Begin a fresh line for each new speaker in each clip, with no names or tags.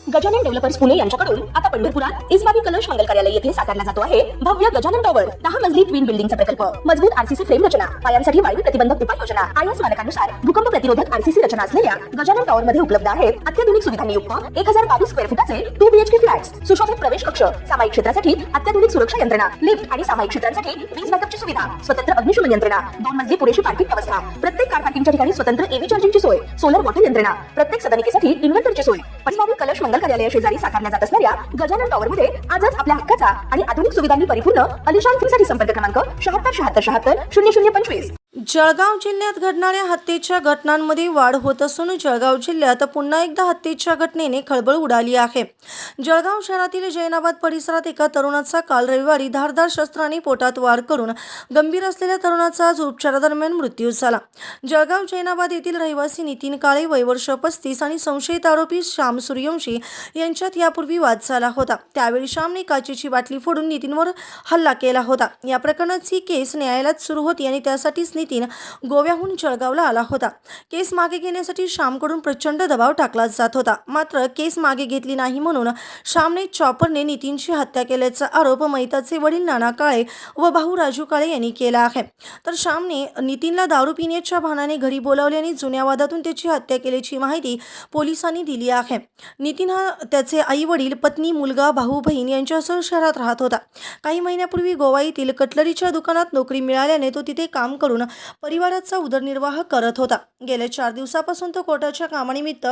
Gajanan developers Pune यांच्याकडून आता पंढरपुरात इस्बाबी कलश मंगल कार्यालय येथे साकारला जातो आहे भव्य गजानन टॉवर 10 मजली ट्विन बिल्डिंगचा प्रकल्प। मजबूत आरसीसी फ्रेम रचना, पायांसाठी वायू प्रतिबंधक उपाययोजना, आयएस मानकानुसार भूकंप प्रतिरोधक आरसीसी रचना असलेल्या गजानन टॉवर मध्ये उपलब्ध आहेत अत्याधुनिक सुविधांनी युक्त 1022 स्क्वेअर फुटाचे 2 बीएचके फ्लॅट्स, सुशोभित प्रवेश कक्ष, सामायिक क्षेत्रासाठी अत्याधुनिक सुरक्षा यंत्रणा, लिफ्ट आणि सामायिक क्षेत्रांसाठी वीज बॅकअपची सुविधा, स्वतंत्र अग्निशमन यंत्रणा, 2 मजली पुरेशी पार्किंग व्यवस्था, प्रत्येक कार पार्किंगच्या ठिकाणी स्वतंत्र एव्ही चार्जिंगची सोय, सोलर वॉटर यंत्रणा, प्रत्येक सदनिकेसाठी इन्व्हर्टरची सोय। इस्बाबी कलश मंगल कार्यालय शेजारी साकारल्या जात असणाऱ्या गजानन टॉवर मध्ये आजच आपल्या हक्काचा आणि आधुनिक सुविधांनी परिपूर्ण अलिशान फ्रीसाठी संपर्क क्रमांक 7676760025।
जळगाव जिल्ह्यात घडणाऱ्या हत्येच्या घटनांमध्ये वाढ होत असून जळगाव जिल्ह्यात पुन्हा एकदा हत्येच्या घटनेने खळबळ उडाली आहे। जळगाव शहरातील जैनाबाद परिसरात एका तरुणाचा काल रविवारी धारदार शस्त्राने पोटात वार करून गंभीर असलेल्या तरुणाचा आज उपचारादरम्यान मृत्यू झाला। जळगाव जैनाबाद येथील रहिवासी नितीन काळे वय वर्ष 35 आणि संशयित आरोपी श्याम सूर्यवंशी यांच्यात यापूर्वी वाद झाला होता। त्यावेळी श्यामने काचेची बाटली फोडून नितीनवर हल्ला केला होता। या प्रकरणाची केस न्यायालयात सुरू होती आणि त्यासाठीच नितीन गोव्याहून जळगावला आला होता। केस मागे घेण्यासाठी श्यामकडून प्रचंड दबाव टाकला जात होता, मात्र केस मागे घेतली नाही म्हणून श्यामने चॉपरने नितीनची हत्या केल्याचा आरोप मयताचे वडील नाना काळे व भाऊ राजू काळे यांनी केला आहे। तर श्यामने नितीनला दारू पिण्याच्या भानाने घरी बोलावले आणि जुन्या वादातून त्याची हत्या केल्याची माहिती पोलिसांनी दिली आहे। नितीन हा त्याचे आई वडील, पत्नी, मुलगा, भाऊ, बहीण यांच्यासह शहरात राहत होता। काही महिन्यापूर्वी गोवा येथील कटलरीच्या दुकानात नोकरी मिळाल्याने तो तिथे काम करून परिवाराचा उदरनिर्वाह करत होता। गेल्या 4 दिवसापासून तो कोर्टाच्या कामानिमित्त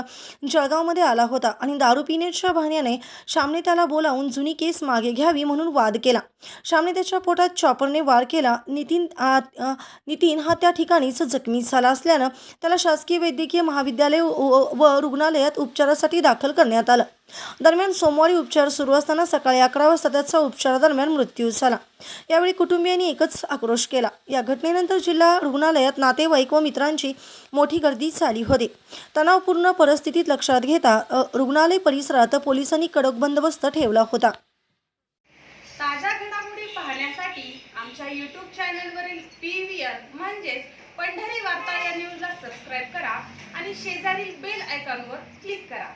जळगावमध्ये आला होता आणि दारू पिण्याच्या बहाण्याने श्यामने त्याला बोलावून जुनी केस मागे घ्यावी म्हणून वाद केला। श्यामने त्याच्या पोटात चॉपरने वार केला। नितीन हा त्या ठिकाणीच जखमी झाला असल्यानं त्याला शासकीय वैद्यकीय महाविद्यालय व रुग्णालयात उपचारासाठी दाखल करण्यात आलं। दरम्यान सोमवारी उपचार सुरू असताना सकाळी 11 वाजता त्याचा उपचारादरम्यान मृत्यू झाला। यावेळी कुटुंबियांनी एकच आक्रोश केला। या घटनेनंतर जिल्हा रुग्णालयात नातेवाईक व मित्रांची मोठी गर्दी झाली होती। तणावपूर्ण परिस्थितीत लक्षात घेता रुग्णालय परिसरात पोलिसांनी कडक बंदोबस्त ठेवला होता।
ताज्या घडामोडी पाहण्यासाठी आमच्या YouTube चॅनलवरील PVR म्हणजेच पंढरी वार्ता या न्यूजला सबस्क्राइब करा आणि शेजारील बेल आयकॉनवर क्लिक करा।